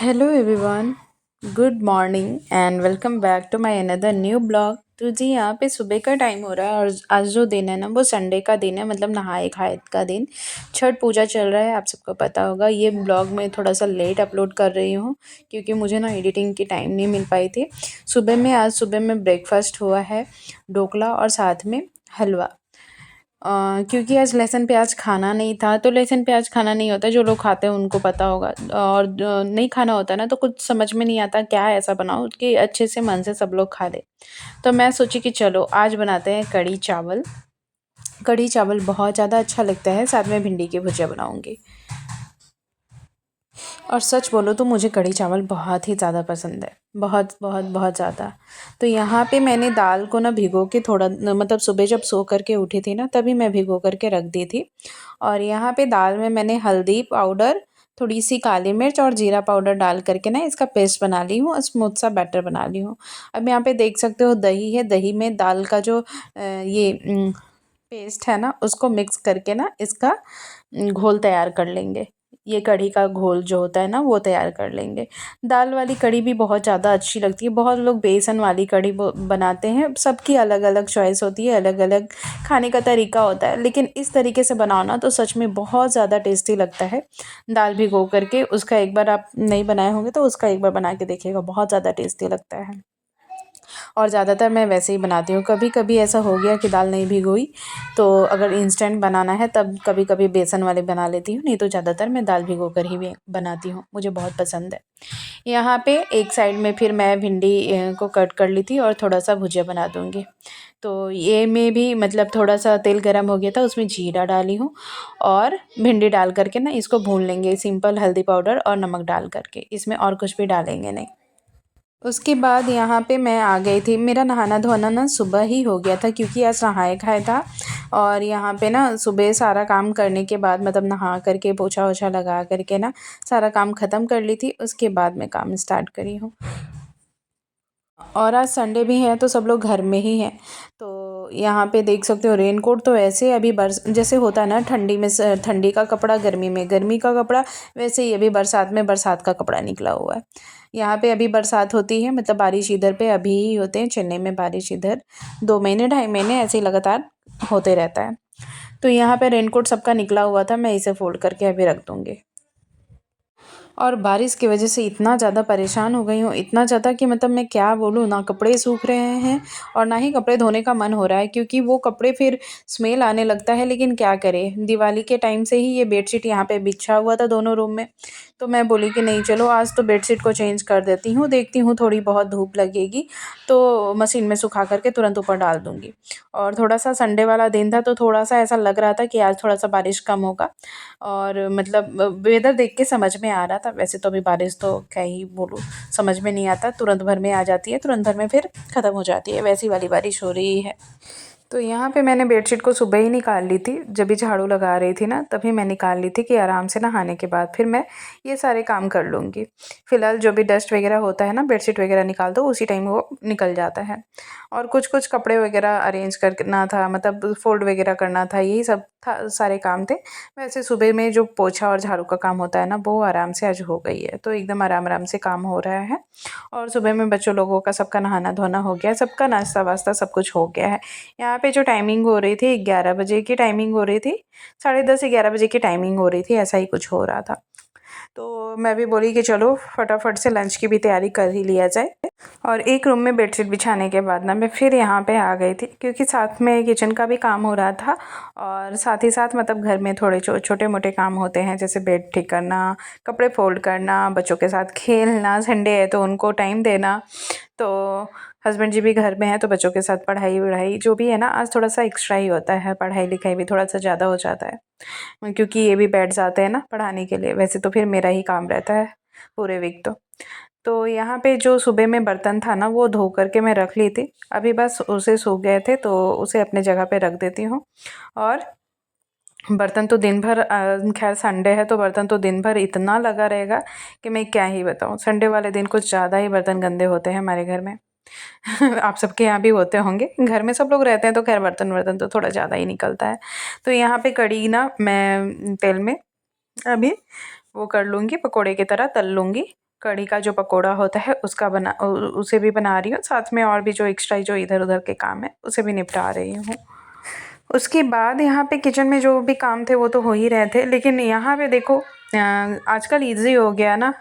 Hello everyone, good morning and welcome back to my another new blog. तो जी यहाँ पे सुबह का टाइम हो रहा है और आज जो दिन है ना वो संडे का दिन है, मतलब नहाए खाए का दिन। छठ पूजा चल रहा है, आप सबको पता होगा। ये ब्लॉग मैं थोड़ा सा लेट अपलोड कर रही हूँ क्योंकि मुझे ना एडिटिंग की टाइम नहीं मिल पाई थी। आज सुबह में ब्रेकफास्ट हुआ है ढोकला और साथ में हलवा। क्योंकि आज लहसुन प्याज खाना नहीं था, तो लहसुन प्याज खाना नहीं होता, जो लोग खाते हैं उनको पता होगा। और नहीं खाना होता ना तो कुछ समझ में नहीं आता क्या ऐसा बनाओ कि अच्छे से मन से सब लोग खा ले। तो मैं सोची कि चलो आज बनाते हैं कढ़ी चावल। कढ़ी चावल बहुत ज़्यादा अच्छा लगता है, साथ में भिंडी की भुजिया बनाऊंगी। और सच बोलो तो मुझे कढ़ी चावल बहुत ही ज़्यादा पसंद है, बहुत बहुत बहुत ज़्यादा। तो यहाँ पे मैंने दाल को ना भिगो के थोड़ा, मतलब सुबह जब सो करके उठी थी ना तभी मैं भिगो करके रख दी थी। और यहाँ पे दाल में मैंने हल्दी पाउडर, थोड़ी सी काली मिर्च और जीरा पाउडर डाल करके ना इसका पेस्ट बना ली हूँ और स्मूथ सा बैटर बना ली हूँ। अब यहाँ पे देख सकते हो दही है, दही में दाल का जो पेस्ट है ना उसको मिक्स करके ना इसका घोल तैयार कर लेंगे। ये कढ़ी का घोल जो होता है ना वो तैयार कर लेंगे। दाल वाली कढ़ी भी बहुत ज़्यादा अच्छी लगती है। बहुत लोग बेसन वाली कढ़ी बनाते हैं, सबकी अलग अलग चॉइस होती है, अलग अलग खाने का तरीका होता है, लेकिन इस तरीके से बनाओ ना तो सच में बहुत ज़्यादा टेस्टी लगता है। दाल भिगो करके उसका एक बार, आप नहीं बनाए होंगे तो उसका एक बार बना के देखिएगा, बहुत ज़्यादा टेस्टी लगता है। और ज़्यादातर मैं वैसे ही बनाती हूँ। कभी कभी ऐसा हो गया कि दाल नहीं भिगोई तो अगर इंस्टेंट बनाना है तब कभी कभी बेसन वाले बना लेती हूँ, नहीं तो ज़्यादातर मैं दाल भिगो कर ही बनाती हूँ, मुझे बहुत पसंद है। यहाँ पे एक साइड में फिर मैं भिंडी को कट कर ली थी और थोड़ा सा भुजिया बना दूँगी। तो ये में भी मतलब थोड़ा सा तेल गरम हो गया था, उसमें जीरा डाली हूँ और भिंडी डाल करके ना इसको भून लेंगे, सिंपल हल्दी पाउडर और नमक डाल करके, इसमें और कुछ भी डालेंगे नहीं। उसके बाद यहाँ पे मैं आ गई थी। मेरा नहाना धोना ना सुबह ही हो गया था क्योंकि आज नहाए खाए था। और यहाँ पे ना सुबह सारा काम करने के बाद, मतलब नहा करके पोछा वोछा लगा करके ना सारा काम ख़त्म कर ली थी, उसके बाद मैं काम स्टार्ट करी हूँ। और आज संडे भी है तो सब लोग घर में ही हैं। तो यहाँ पे देख सकते हो रेनकोट तो ऐसे अभी बरस जैसे होता है ना ठंडी में ठंडी का कपड़ा, गर्मी में गर्मी का कपड़ा, वैसे ही अभी बरसात में बरसात का कपड़ा निकला हुआ है। यहाँ पे अभी बरसात होती है, मतलब बारिश इधर पे अभी ही होते हैं, चेन्नई में बारिश इधर 2 महीने 2.5 महीने ऐसे ही लगातार होते रहता है। तो यहाँ पे रेनकोट सबका निकला हुआ था, मैं इसे फोल्ड करके अभी रख दूँगी। और बारिश की वजह से इतना ज़्यादा परेशान हो गई हूँ, इतना ज़्यादा कि मतलब मैं क्या बोलूँ, ना कपड़े सूख रहे हैं और ना ही कपड़े धोने का मन हो रहा है, क्योंकि वो कपड़े फिर स्मेल आने लगता है। लेकिन क्या करें, दिवाली के टाइम से ही ये बेडशीट यहाँ पे बिछा हुआ था दोनों रूम में। तो मैं बोली कि नहीं चलो आज तो बेडशीट को चेंज कर देती हूँ, देखती हूँ थोड़ी बहुत धूप लगेगी तो मशीन में सुखा करके तुरंत ऊपर डाल दूँगी। और थोड़ा सा संडे वाला दिन था तो थोड़ा सा ऐसा लग रहा था कि आज थोड़ा सा बारिश कम होगा। और मतलब वेदर देख के समझ में आ रहा था। वैसे तो अभी बारिश तो क्या ही बोलूँ, समझ में नहीं आता, तुरंत भर में आ जाती है, तुरंत भर में फिर ख़त्म हो जाती है, वैसी वाली बारिश हो रही है। तो यहाँ पे मैंने बेडशीट को सुबह ही निकाल ली थी, जब भी झाड़ू लगा रही थी ना तभी मैं निकाल ली थी कि आराम से नहाने के बाद फिर मैं ये सारे काम कर लूँगी। फ़िलहाल जो भी डस्ट वगैरह होता है ना, बेडशीट वगैरह निकाल दो उसी टाइम वो निकल जाता है। और कुछ कुछ कपड़े वगैरह अरेंज करना था, मतलब फोल्ड वगैरह करना था, यही सब था, सारे काम थे। वैसे सुबह में जो पोछा और झाड़ू का काम होता है ना वो आराम से आज हो गई है, तो एकदम आराम आराम से काम हो रहा है। और सुबह में बच्चों लोगों का सबका नहाना धोना हो गया, सबका नाश्ता वास्ता सब कुछ हो गया है। यहाँ पे जो टाइमिंग हो रही थी 11 बजे की टाइमिंग हो रही थी, 10:30-11 बजे की टाइमिंग हो रही थी, ऐसा ही कुछ हो रहा था। तो मैं भी बोली कि चलो फटाफट से लंच की भी तैयारी कर ही लिया जाए। और एक रूम में बेडशीट बिछाने के बाद ना मैं फिर यहाँ पे आ गई थी, क्योंकि साथ में किचन का भी काम हो रहा था और साथ ही साथ मतलब घर में थोड़े छोटे मोटे काम होते हैं, जैसे बेड ठीक करना, कपड़े फोल्ड करना, बच्चों के साथ खेलना, संडे है तो उनको टाइम देना। तो हस्बैंड जी भी घर में हैं तो बच्चों के साथ पढ़ाई वढ़ाई जो भी है ना, आज थोड़ा सा एक्स्ट्रा ही होता है, पढ़ाई लिखाई भी थोड़ा सा ज़्यादा हो जाता है, क्योंकि ये भी बैठ जाते हैं ना पढ़ाने के लिए। वैसे तो फिर मेरा ही काम रहता है पूरे वीक। तो यहाँ पे जो सुबह में बर्तन था ना वो धो करके मैं रख ली थी, अभी बस उसे सूख गए थे तो उसे अपने जगह पे रख देती हूँ। और बर्तन तो दिन भर, खैर संडे है तो बर्तन तो दिन भर इतना लगा रहेगा कि मैं क्या ही बताऊँ। संडे वाले दिन कुछ ज़्यादा ही बर्तन गंदे होते हैं हमारे घर में। आप सबके यहाँ भी होते होंगे, घर में सब लोग रहते हैं तो खैर बर्तन वर्तन तो थोड़ा ज़्यादा ही निकलता है। तो यहाँ पे कढ़ी ना मैं तेल में अभी वो कर लूँगी, पकोड़े की तरह तल लूँगी कढ़ी का जो पकोड़ा होता है उसका उसे भी बना रही हूँ, साथ में और भी जो एक्स्ट्रा जो इधर उधर के काम है उसे भी निपटा रही हूँ। उसके बाद यहाँ पे किचन में जो भी काम थे वो तो हो ही रहे थे, लेकिन यहाँ पे देखो आजकल ईज़ी हो गया ना।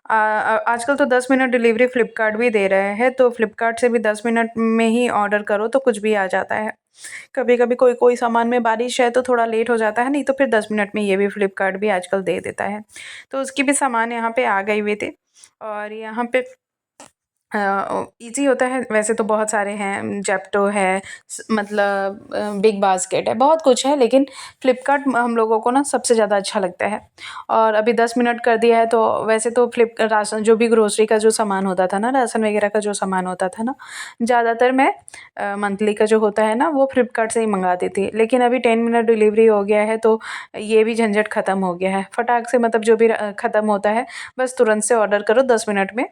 आजकल तो 10 मिनट डिलीवरी फ़्लिपकार्ट भी दे रहे हैं, तो फ़्लिपकार्ट से भी 10 मिनट में ही ऑर्डर करो तो कुछ भी आ जाता है। कभी-कभी कोई सामान में बारिश है तो थोड़ा लेट हो जाता है, नहीं तो फिर 10 मिनट में ये भी फ़्लिपकार्ट भी आजकल दे देता है। तो उसकी भी सामान यहाँ पे आ गए हुए थे और यहाँ पे ईज़ी होता है। वैसे तो बहुत सारे हैं, ज़ेप्टो है, मतलब बिग बास्केट है, बहुत कुछ है, लेकिन फ़्लिपकार्ट हम लोगों को ना सबसे ज़्यादा अच्छा लगता है। और अभी 10 मिनट कर दिया है, तो वैसे तो राशन जो भी ग्रोसरी का जो सामान होता था ना, राशन वगैरह का जो सामान होता था ना, ज़्यादातर मैं मंथली का जो होता है ना वो फ़्लिपकार्ट से ही मंगाती थी। लेकिन अभी 10 मिनट डिलीवरी हो गया है तो ये भी झंझट ख़त्म हो गया है। फटाक से मतलब जो भी ख़त्म होता है, बस तुरंत से ऑर्डर करो, 10 मिनट में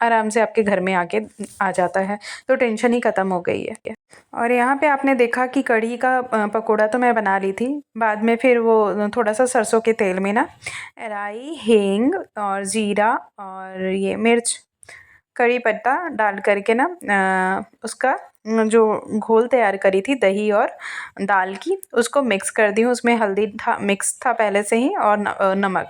आराम से आपके घर में आके आ जाता है, तो टेंशन ही ख़त्म हो गई है। और यहाँ पे आपने देखा कि कढ़ी का पकोड़ा तो मैं बना ली थी, बाद में फिर वो थोड़ा सा सरसों के तेल में ना राई, हींग और ज़ीरा और ये मिर्च, कड़ी पत्ता डाल करके ना उसका जो घोल तैयार करी थी दही और दाल की, उसको मिक्स कर दी हूँ। उसमें हल्दी था, मिक्स था पहले से ही, और नमक,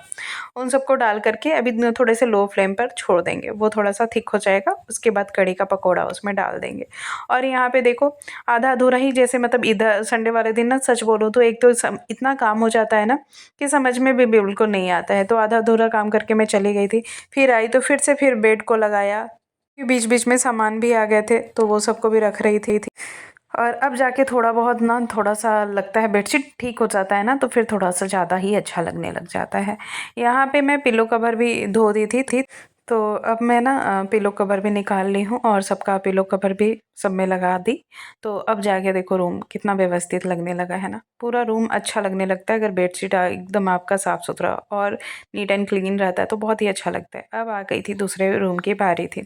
उन सबको डाल करके अभी थोड़े से लो फ्लेम पर छोड़ देंगे। वो थोड़ा सा थिक हो जाएगा, उसके बाद कढ़ी का पकोड़ा उसमें डाल देंगे। और यहाँ पे देखो आधा अधूरा ही, जैसे मतलब इधर संडे वाले दिन ना सच बोलूँ तो एक तो इतना काम हो जाता है ना कि समझ में भी बिल्कुल नहीं आता है। तो आधा अधूरा काम करके मैं चली गई थी, फिर आई तो फिर से फिर बेड को लगाया, बीच बीच में सामान भी आ गए थे तो वो सबको भी रख रही थी। और अब जाके थोड़ा बहुत ना थोड़ा सा लगता है, बेडशीट ठीक हो जाता है ना तो फिर थोड़ा सा ज़्यादा ही अच्छा लगने लग जाता है। यहाँ पे मैं पिलो कवर भी धो दी थी। तो अब मैं ना पिलो कवर भी निकाल ली हूँ और सबका पिलो कवर भी सब में लगा दी। तो अब जाके देखो रूम कितना व्यवस्थित लगने लगा है ना, पूरा रूम अच्छा लगने लगता है अगर बेडशीट एकदम आपका साफ़ सुथरा और नीट एंड क्लीन रहता है तो बहुत ही अच्छा लगता है। अब आ गई थी दूसरे रूम की बारी थी,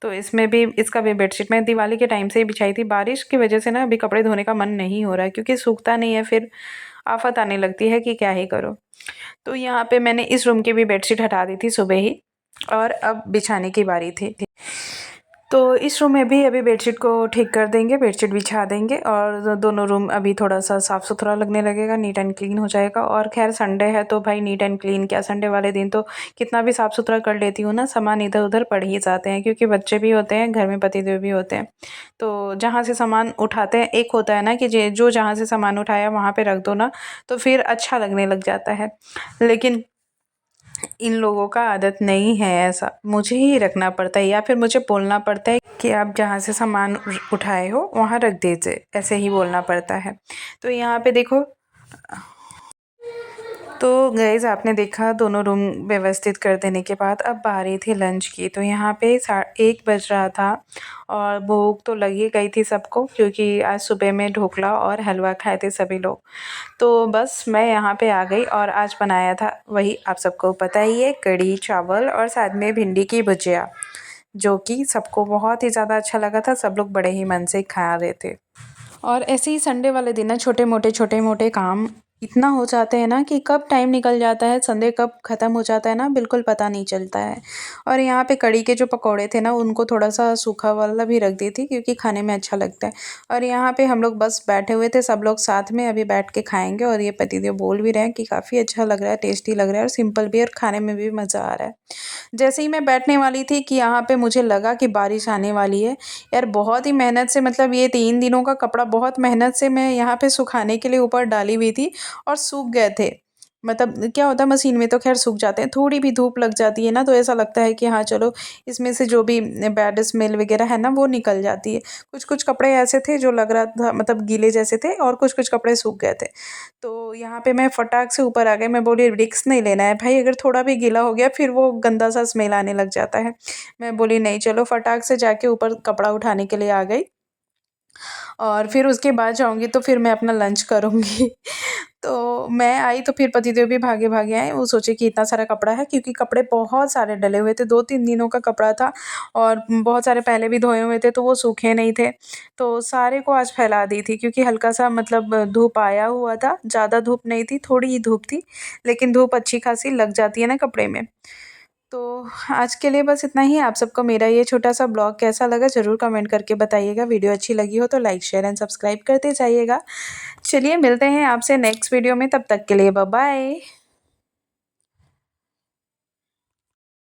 तो इसमें भी इसका भी बेडशीट मैं दिवाली के टाइम से ही बिछाई थी। बारिश की वजह से ना अभी कपड़े धोने का मन नहीं हो रहा है, क्योंकि सूखता नहीं है, फिर आफत आने लगती है कि क्या ही करो। तो यहाँ पे मैंने इस रूम की भी बेडशीट हटा दी थी सुबह ही, और अब बिछाने की बारी थी। तो इस रूम में भी अभी बेडशीट को ठीक कर देंगे, बेडशीट बिछा देंगे और दोनों रूम अभी थोड़ा सा साफ़ सुथरा लगने लगेगा, नीट एंड क्लीन हो जाएगा। और खैर संडे है तो भाई नीट एंड क्लीन क्या, संडे वाले दिन तो कितना भी साफ़ सुथरा कर लेती हूँ ना, सामान इधर उधर पड़ ही जाते हैं, क्योंकि बच्चे भी होते हैं घर में, पतिदेव भी होते हैं। तो जहाँ से सामान उठाते हैं, एक होता है ना कि जो जहाँ से सामान उठाया वहाँ पर रख दो ना, तो फिर अच्छा लगने लग जाता है। लेकिन इन लोगों का आदत नहीं है ऐसा, मुझे ही रखना पड़ता है या फिर मुझे बोलना पड़ता है कि आप जहाँ से सामान उठाए हो वहाँ रख दीजिए, ऐसे ही बोलना पड़ता है। तो यहाँ पे देखो, तो गाइज़ आपने देखा दोनों रूम व्यवस्थित कर देने के बाद अब बारी थी लंच की। तो यहाँ पे 1 बज रहा था और भूख तो लग ही गई थी सबको, क्योंकि आज सुबह में ढोकला और हलवा खाए थे सभी लोग। तो बस मैं यहाँ पे आ गई और आज बनाया था वही आप सबको पता ही है, कढ़ी चावल और साथ में भिंडी की भुजिया, जो कि सबको बहुत ही ज़्यादा अच्छा लगा था। सब लोग बड़े ही मन से खा रहे थे। और ऐसे ही संडे वाले दिन ना छोटे मोटे काम इतना हो जाते हैं ना कि कब टाइम निकल जाता है, संडे कब ख़त्म हो जाता है ना बिल्कुल पता नहीं चलता है। और यहाँ पे कढ़ी के जो पकौड़े थे ना उनको थोड़ा सा सूखा वाला भी रख दी थी, क्योंकि खाने में अच्छा लगता है। और यहाँ पे हम लोग बस बैठे हुए थे सब लोग साथ में, अभी बैठ के खाएंगे। और ये पतिदेव बोल भी रहे हैं कि काफ़ी अच्छा लग रहा है, टेस्टी लग रहा है और सिंपल भी, और खाने में भी मज़ा आ रहा है। जैसे ही मैं बैठने वाली थी कि यहाँ पे मुझे लगा कि बारिश आने वाली है। यार बहुत ही मेहनत से, मतलब ये 3 दिनों का कपड़ा बहुत मेहनत से मैं यहाँ पे सुखाने के लिए ऊपर डाली हुई थी और सूख गए थे। मतलब क्या होता है, मशीन में तो खैर सूख जाते हैं, थोड़ी भी धूप लग जाती है ना तो ऐसा लगता है कि हाँ चलो इसमें से जो भी बैड स्मेल वगैरह है ना वो निकल जाती है। कुछ कपड़े ऐसे थे जो लग रहा था मतलब गीले जैसे थे, और कुछ कपड़े सूख गए थे। तो यहाँ पे मैं फटाक से ऊपर आ गई, मैं बोली रिस्क नहीं लेना है भाई, अगर थोड़ा भी गीला हो गया फिर वो गंदा सा स्मेल आने लग जाता है। मैं बोली नहीं, चलो फटाक से जाके ऊपर कपड़ा उठाने के लिए आ गई, और फिर उसके बाद जाऊँगी तो फिर मैं अपना लंच करूँगी। तो मैं आई तो फिर पतिदेव भी भागे-भागे आए, वो सोचे कि इतना सारा कपड़ा है, क्योंकि कपड़े बहुत सारे डले हुए थे, 2-3 दिनों का कपड़ा था और बहुत सारे पहले भी धोए हुए थे तो वो सूखे नहीं थे। तो सारे को आज फैला दी थी, क्योंकि हल्का-सा मतलब धूप आया हुआ था, ज़्यादा धूप नहीं थी, थोड़ी ही धूप थी, लेकिन धूप अच्छी खासी लग जाती है ना कपड़े में। तो आज के लिए बस इतना ही। आप सबको मेरा ये छोटा-सा ब्लॉग कैसा लगा ज़रूर कमेंट करके बताइएगा। वीडियो अच्छी लगी हो तो लाइक, शेयर एंड सब्सक्राइब करते जाइएगा। चलिए मिलते हैं आपसे नेक्स्ट वीडियो में, तब तक के लिए बाय बाय।